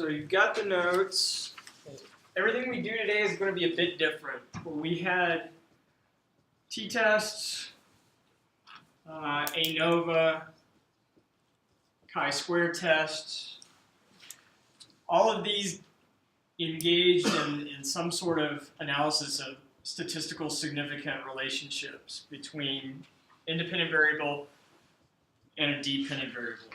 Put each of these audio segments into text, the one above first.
So you've got the notes. Everything we do today is going to be a bit different. We had t-tests, ANOVA, chi-square tests. All of these engaged in some sort of analysis of statistical significant relationships between independent variable and a dependent variable.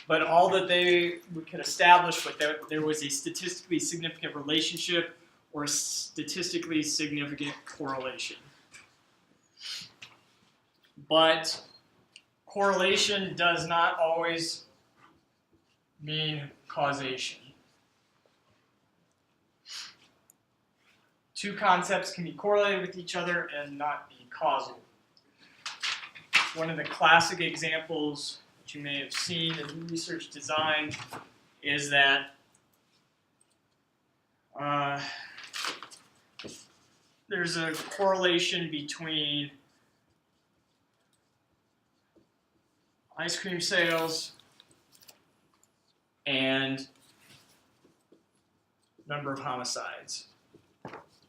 But all that we could establish was that there was a statistically significant relationship or a statistically significant correlation. But correlation does not always mean causation. Two concepts can be correlated with each other and not be causal. One of the classic examples that you may have seen in research design is that there's a correlation between ice cream sales and number of homicides.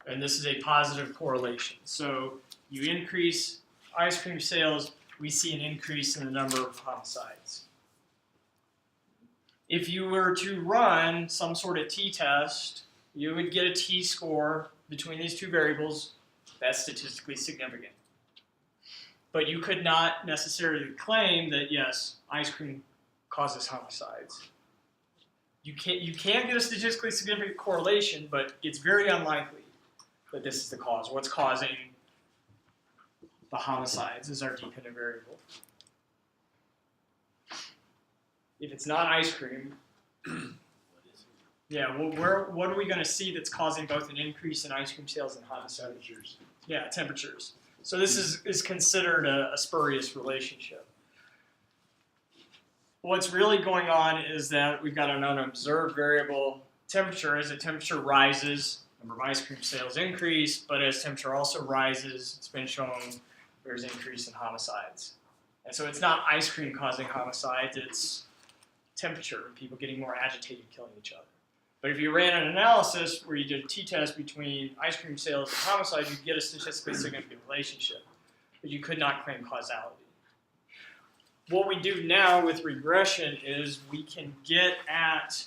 And this is a positive correlation. So you increase ice cream sales, we see an increase in the number of homicides. If you were to run some sort of t-test, you would get a t-score between these two variables that's statistically significant. But you could not necessarily claim that, yes, ice cream causes homicides. You can get a statistically significant correlation, but it's very unlikely that this is the cause. What's causing the homicides is our dependent variable. If it's not ice cream, yeah, well, what are we going to see that's causing both an increase in ice cream sales and homicides? Temperatures. Yeah, temperatures. So this is considered a spurious relationship. What's really going on is that we've got an unobserved variable, temperature. As the temperature rises, number of ice cream sales increase, but as temperature also rises, it's been shown there's an increase in homicides. And so it's not ice cream causing homicides, it's temperature, people getting more agitated, killing each other. But if you ran an analysis where you did a t-test between ice cream sales and homicide, you'd get a statistically significant relationship, but you could not claim causality. What we do now with regression is we can get at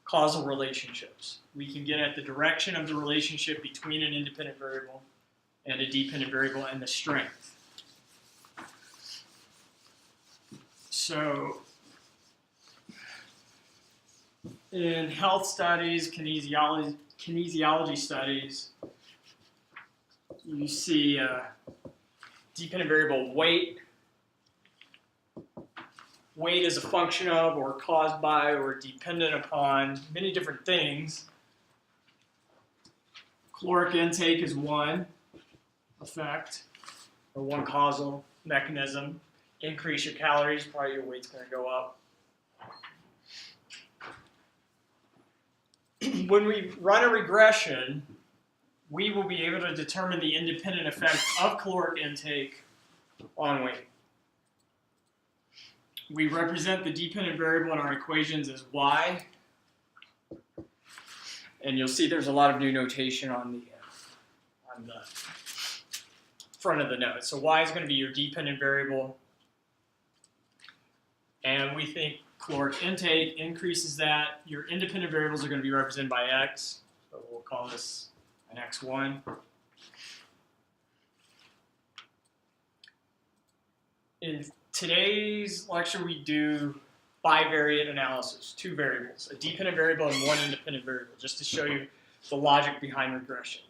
causal relationships. We can get at the direction of the relationship between an independent variable and a dependent variable and the strength. So in health studies, kinesiology studies, you see dependent variable weight. Weight is a function of, or caused by, or dependent upon many different things. Caloric intake is one effect, or one causal mechanism. Increase your calories, probably your weight's going to go up. When we run a regression, we will be able to determine the independent effect of caloric intake on weight. We represent the dependent variable in our equations as y. And you'll see there's a lot of new notation on the front of the note. So y is going to be your dependent variable. And we think caloric intake increases that. Your independent variables are going to be represented by x. So we'll call this an x1. In today's lecture, we do bivariate analysis, two variables, a dependent variable and one independent variable, just to show you the logic behind regression.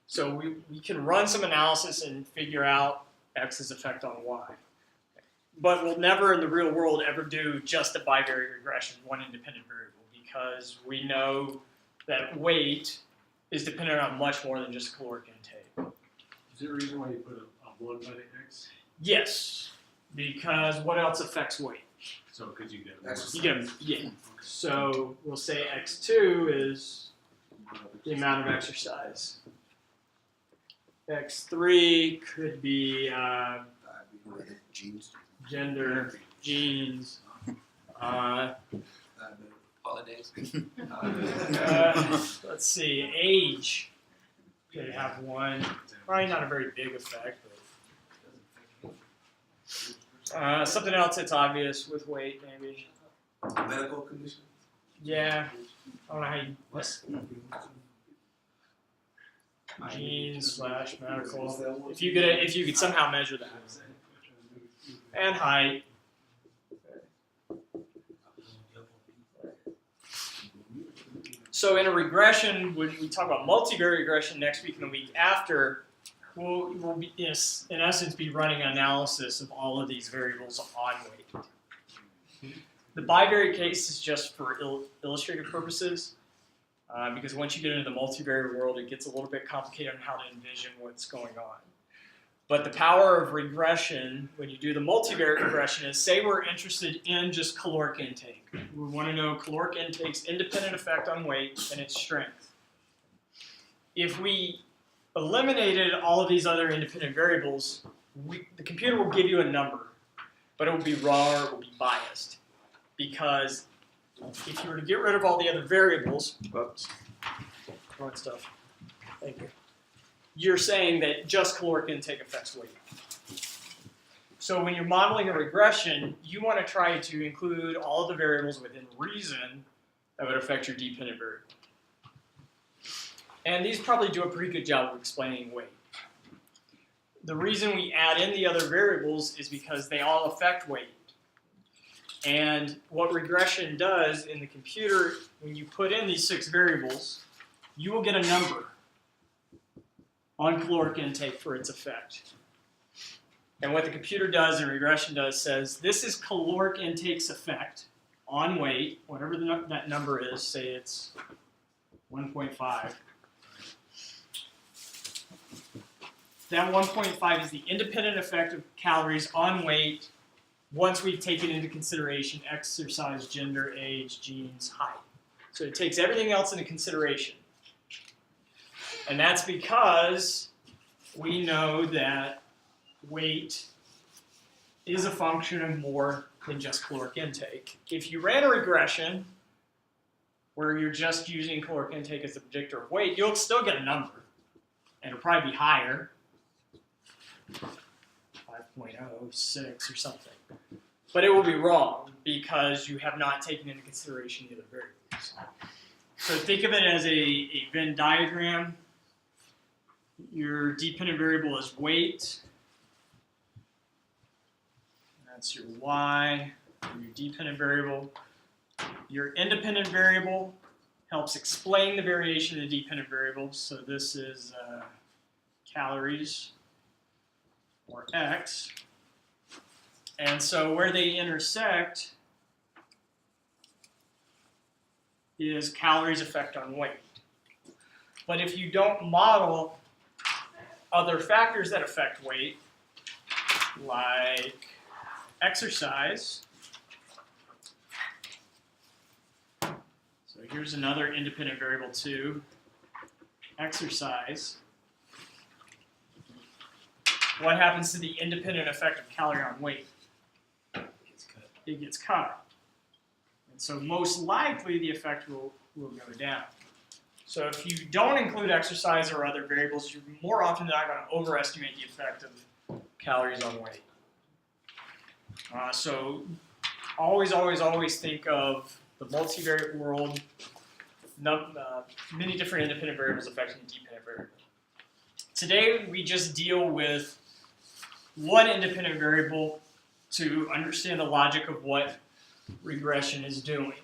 So we can run some analysis and figure out x's effect on y. But we'll never in the real world ever do just a bivariate regression, one independent variable, because we know that weight is dependent on much more than just caloric intake. Is there a reason why you put a 1 by the x? Yes, because what else affects weight? So, because you get You get them, yeah. So we'll say x2 is the amount of exercise. x3 could be genes. Gender, genes, Holiday. nowadays. Let's see, age could have one. Probably not a very big effect, but something else that's obvious with weight, maybe. Medical condition. Yeah, I don't know how you genes/medical. If you could somehow measure that, and height. So in a regression, when we talk about multivariate regression next week and the week after, we'll be, in essence be running an analysis of all of these variables on weight. The bivariate case is just for illustrative purposes, because once you get into the multivariate world, it gets a little bit complicated on how to envision what's going on. But the power of regression, when you do the multivariate regression, is say we're interested in just caloric intake. We want to know caloric intake's independent effect on weight and its strength. If we eliminated all of these other independent variables, the computer will give you a number, but it will be raw or it will be biased. Because if you were to get rid of all the other variables, wrong stuff, thank you. You're saying that just caloric intake affects weight. So when you're modeling a regression, you want to try to include all of the variables within reason that would affect your dependent variable. And these probably do a pretty good job of explaining weight. The reason we add in the other variables is because they all affect weight. And what regression does in the computer, when you put in these 6 variables, you will get a number on caloric intake for its effect. And what the computer does and regression does says, this is caloric intake's effect on weight, whatever that number is, say it's 1.5. That 1.5 is the independent effect of calories on weight once we've taken into consideration exercise, gender, age, genes, height. So it takes everything else into consideration. And that's because we know that weight is a function of more than just caloric intake. If you ran a regression where you're just using caloric intake as the predictor of weight, you'll still get a number. And it'll probably be higher, 5.06 or something. But it will be wrong because you have not taken into consideration the other variables. So think of it as a Venn diagram. Your dependent variable is weight. That's your y, your dependent variable. Your independent variable helps explain the variation of the dependent variables. So this is calories, or x. And so where they intersect is calories' effect on weight. But if you don't model other factors that affect weight, like exercise. So here's another independent variable too, exercise. What happens to the independent effect of calorie on weight? It gets cut. And so most likely the effect will go down. So if you don't include exercise or other variables, you're more often than not going to overestimate the effect of calories on weight. So always, always, always think of the multivariate world, many different independent variables affecting the dependent variable. Today we just deal with one independent variable to understand the logic of what regression is doing.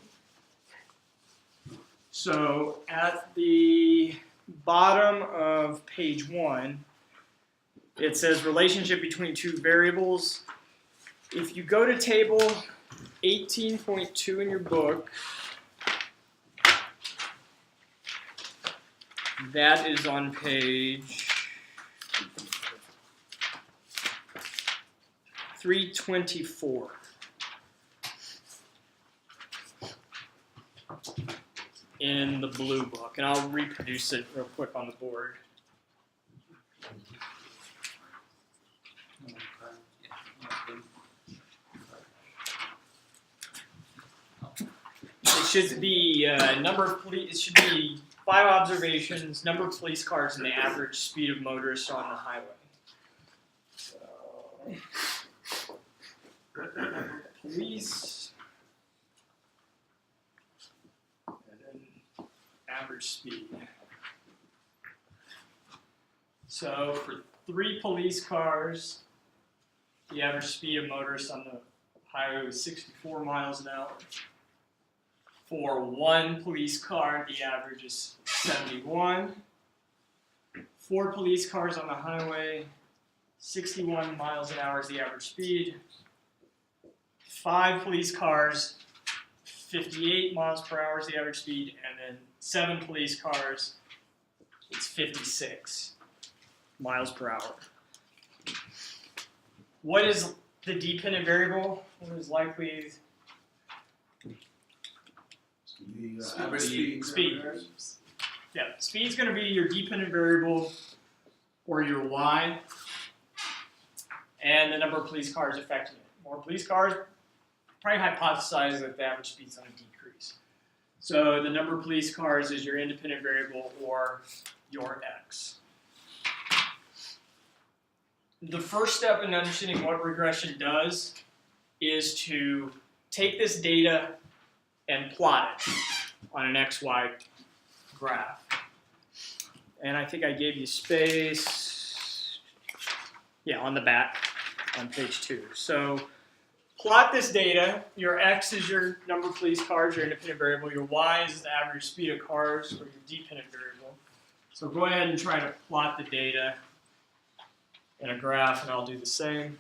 So at the bottom of page 1, it says relationship between 2 variables. If you go to table 18.2 in your book, that is on page 324. In the blue book, and I'll reproduce it real quick on the board. should be number of police. It should be 5 observations, number of police cars, and the average speed of motorists on the highway. So, police, and then average speed. So for 3 police cars, the average speed of motorists on the highway was 64 miles an hour. For 1 police car, the average is 71. 4 police cars on the highway, 61 miles an hour is the average speed. 5 police cars, 58 miles per hour is the average speed. And then 7 police cars, it's 56 miles per hour. What is the dependent variable? What is likely? The average speed. Speed. Yeah, speed's going to be your dependent variable or your y, and the number of police cars affecting it. More police cars, probably hypothesize that the average speed's going to decrease. So the number of police cars is your independent variable or your x. The first step in understanding what regression does is to take this data and plot it on an XY graph. And I think I gave you space, yeah, on the back, on page 2. So plot this data. Your x is your number of police cars, your independent variable. Your y is the average speed of cars, or your dependent variable. So go ahead and try to plot the data in a graph, and I'll do the same.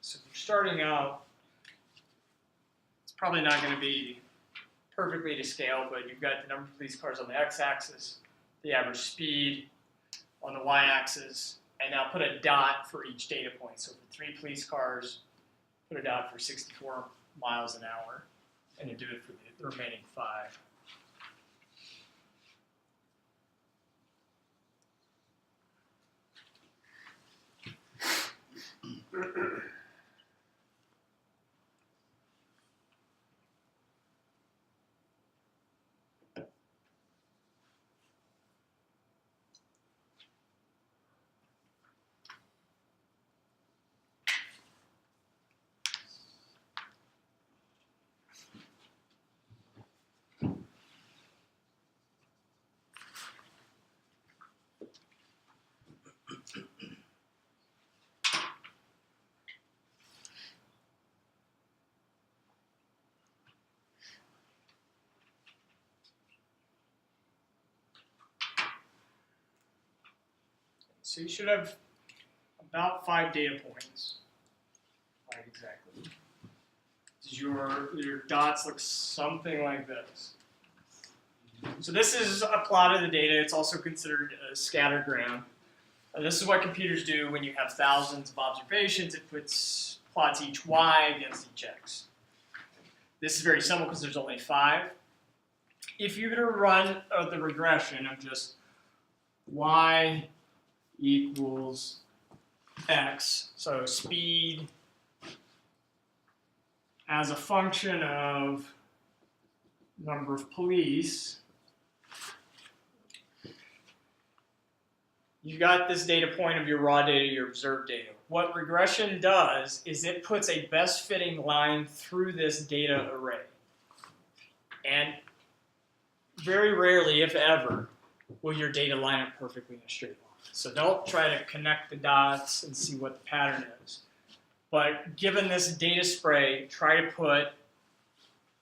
So if you're starting out, it's probably not going to be perfectly to scale, but you've got the number of police cars on the x-axis, the average speed on the y-axis, and now put a dot for each data point. So for 3 police cars, put a dot for 64 miles an hour, and you do it for the remaining 5. So you should have about 5 data points. 5 exactly. Does your dots look something like this? So this is a plot of the data. It's also considered a scattergram. This is what computers do when you have thousands of observations. It plots each y against each x. This is very simple because there's only 5. if you're going to run the regression of just y equals x, so speed as a function of number of police, you've got this data point of your raw data, your observed data. What regression does is it puts a best fitting line through this data array. And very rarely, if ever, will your data line up perfectly in a straight line. So don't try to connect the dots and see what the pattern is. But given this data spray, try to put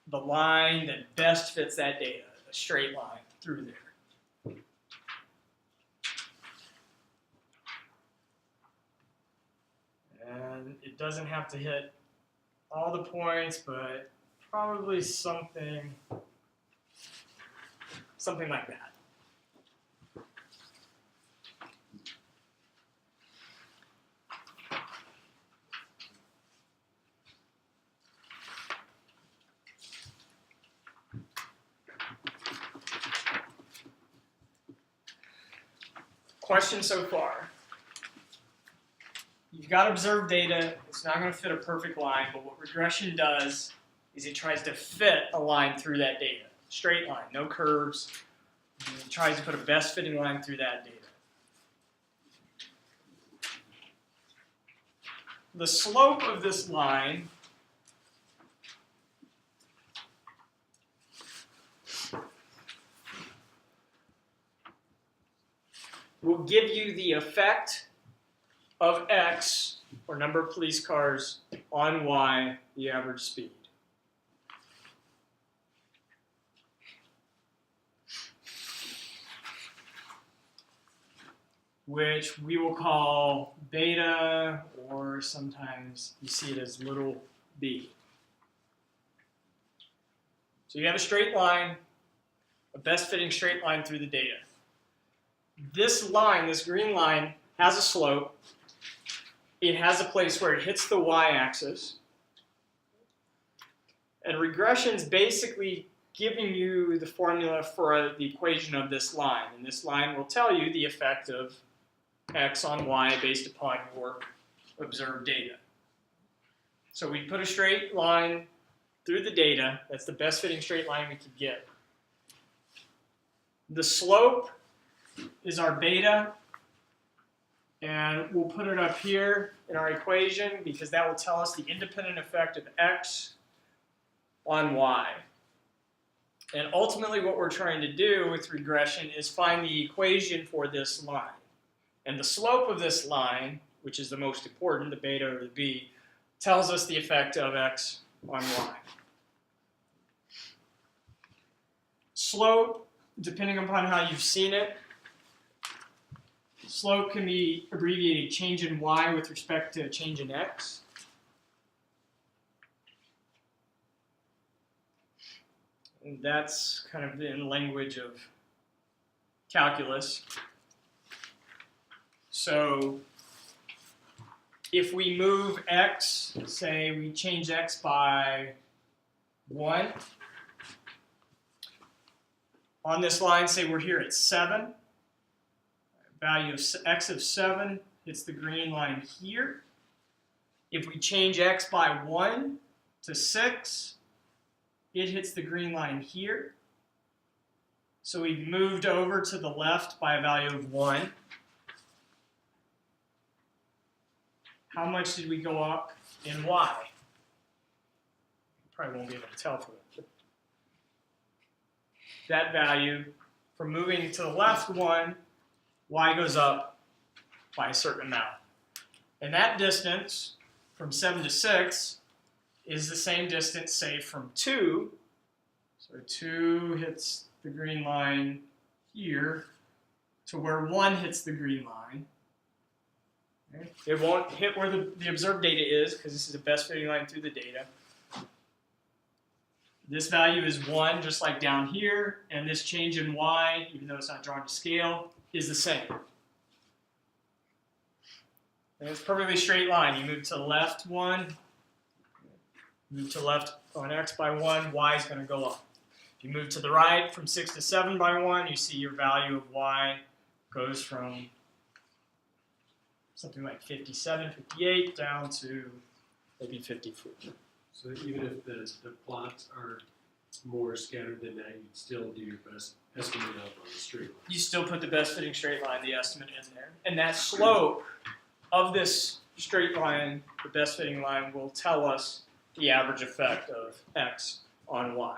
the line that best fits that data, a straight line, through there. And it doesn't have to hit all the points, but probably something like that. Question so far. You've got observed data. It's not going to fit a perfect line, but what regression does is it tries to fit a line through that data. Straight line, no curves. It tries to put a best fitting line through that data. The slope of this line will give you the effect of x, or number of police cars, on y, the average speed. Which we will call beta, or sometimes you see it as little b. So you have a straight line, a best fitting straight line through the data. This line, this green line, has a slope. It has a place where it hits the y-axis. And regression is basically giving you the formula for the equation of this line. And this line will tell you the effect of x on y based upon your observed data. So we put a straight line through the data. That's the best fitting straight line we could get. The slope is our beta, and we'll put it up here in our equation because that will tell us the independent effect of x on y. And ultimately what we're trying to do with regression is find the equation for this line. And the slope of this line, which is the most important, the beta or the b, tells us the effect of x on y. Slope, depending upon how you've seen it, slope can be abbreviated change in y with respect to change in x. And that's kind of in language of calculus. So if we move x, say we change x by 1, on this line, say we're here at 7, value of x of 7 hits the green line here. If we change x by 1 to 6, it hits the green line here. So we've moved over to the left by a value of 1. How much did we go up in y? You probably won't be able to tell from it. That value, from moving to the left 1, y goes up by a certain amount. And that distance from 7 to 6 is the same distance, say, from 2. So 2 hits the green line here to where 1 hits the green line. Okay. It won't hit where the observed data is because this is a best fitting line through the data. This value is 1, just like down here, and this change in y, even though it's not drawn to scale, is the same. And it's a perfectly straight line. You move to the left 1, move to the left on x by 1, y is going to go up. If you move to the right from 6 to 7 by 1, you see your value of y goes from something like 57, 58 down to maybe 54. So even if the plots are more scattered than that, you'd still do your best estimate up on the straight line. You still put the best fitting straight line, the estimate in there. And that slope of this straight line, the best fitting line, will tell us the average effect of x on y.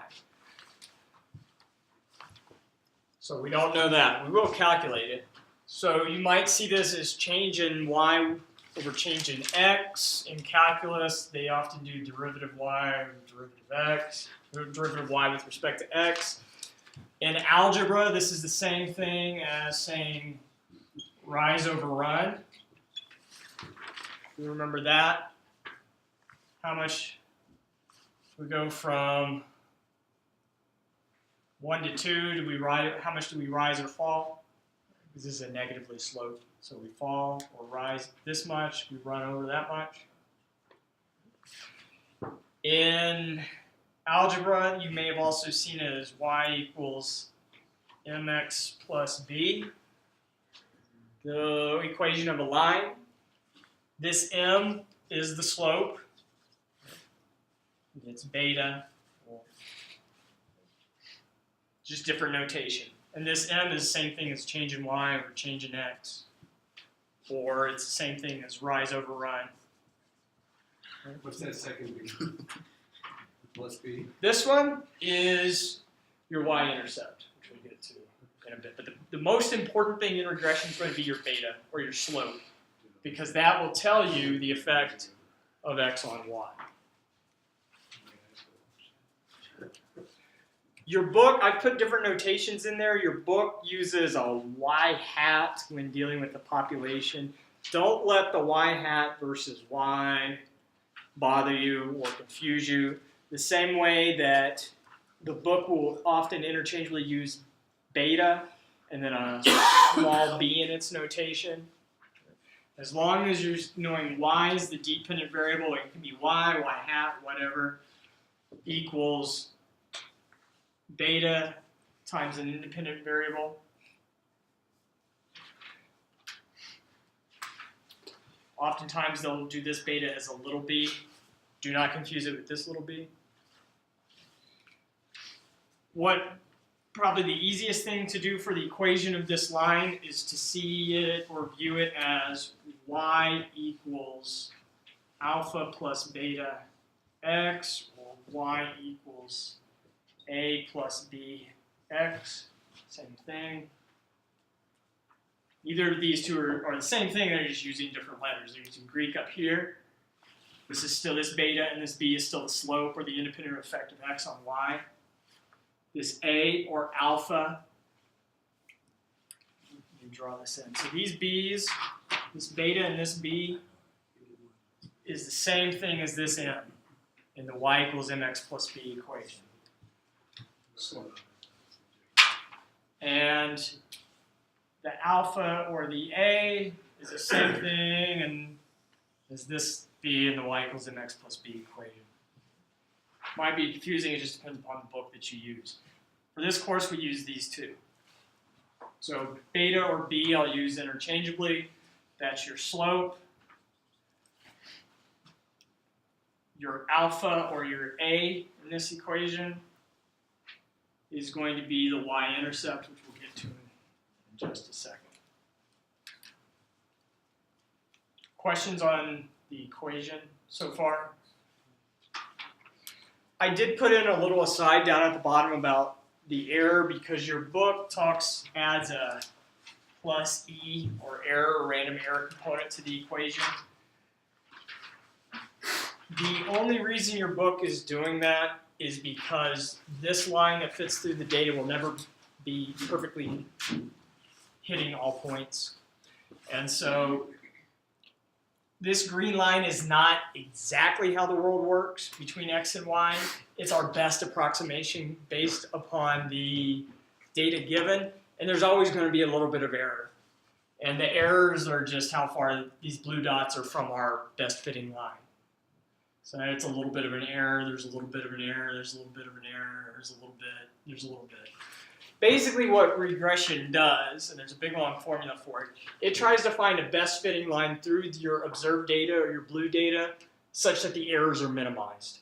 So we don't know that. We will calculate it. So you might see this as change in y over change in x. In calculus, they often do derivative y over derivative x, or derivative y with respect to x. In algebra, this is the same thing as saying rise over run. You remember that? How much we go from 1 to 2, do we rise, how much do we rise or fall? Because this is a negatively sloped. So we fall or rise this much, we run over that much. In algebra, you may have also seen it as y equals mx plus b. The equation of a line. This m is the slope. It's beta. Just different notation. And this m is the same thing as change in y over change in x. Or it's the same thing as rise over run. What's that second big plus b? This one is your y-intercept, which we'll get to in a bit. But the most important thing in regression is going to be your beta, or your slope, because that will tell you the effect of x on y. Your book, I've put different notations in there. Your book uses a y hat when dealing with the population. Don't let the y hat versus y bother you or confuse you. The same way that the book will often interchangeably use beta and then a small b in its notation. As long as you're knowing y is the dependent variable, it can be y hat, whatever, equals beta times an independent variable. Oftentimes they'll do this beta as a little b. Do not confuse it with this little b. What probably the easiest thing to do for the equation of this line is to see it or view it as y equals alpha plus beta x, or y equals a plus b x, same thing. Either of these two are the same thing, they're just using different letters. They're using Greek up here. This is still this beta, and this b is still the slope or the independent effect of x on y. This a or alpha, let me draw this in. So these b's, this beta and this b, is the same thing as this m in the y equals mx plus b equation. And the alpha or the a is the same thing and as this b in the y equals mx plus b equation. Might be confusing, it just depends upon the book that you use. For this course, we use these two. So beta or b I'll use interchangeably. That's your slope. Your alpha or your a in this equation is going to be the y-intercept, which we'll get to in just a second. Questions on the equation so far? I did put in a little aside down at the bottom about the error because your book adds a plus e or error or random error component to the equation. The only reason your book is doing that is because this line that fits through the data will never be perfectly hitting all points. And so this green line is not exactly how the world works between x and y. It's our best approximation based upon the data given, and there's always going to be a little bit of error. And the errors are just how far these blue dots are from our best fitting line. So it's a little bit of an error, there's a little bit of an error, there's a little bit of an error, there's a little bit, there's a little bit. Basically what regression does, and there's a big long formula for it, it tries to find a best fitting line through your observed data or your blue data such that the errors are minimized.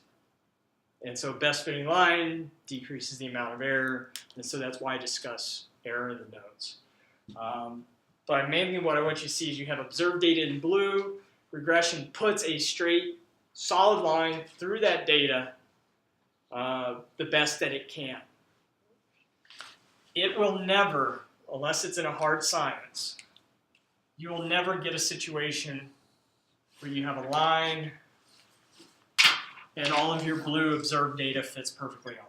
And so best fitting line decreases the amount of error, and so that's why I discuss error in the notes. But mainly what I want you to see is you have observed data in blue, regression puts a straight, solid line through that data the best that it can. It will never, unless it's in a hard science, you will never get a situation where you have a line and all of your blue observed data fits perfectly on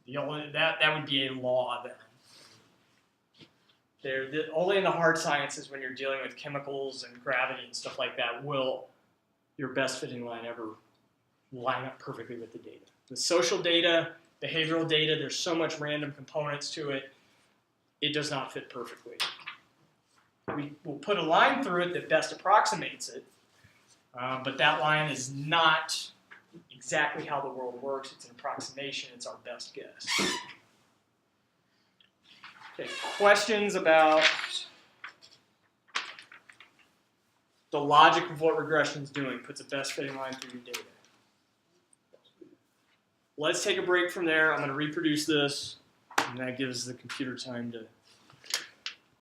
it. That would be a law then. Only in the hard sciences when you're dealing with chemicals and gravity and stuff like that will your best fitting line ever line up perfectly with the data. The social data, behavioral data, there's so much random components to it, it does not fit perfectly. We will put a line through it that best approximates it, but that line is not exactly how the world works. It's an approximation, it's our best guess. Okay, questions about the logic of what regression is doing, puts a best fitting line through your data. Let's take a break from there. I'm going to reproduce this, and that gives the computer time to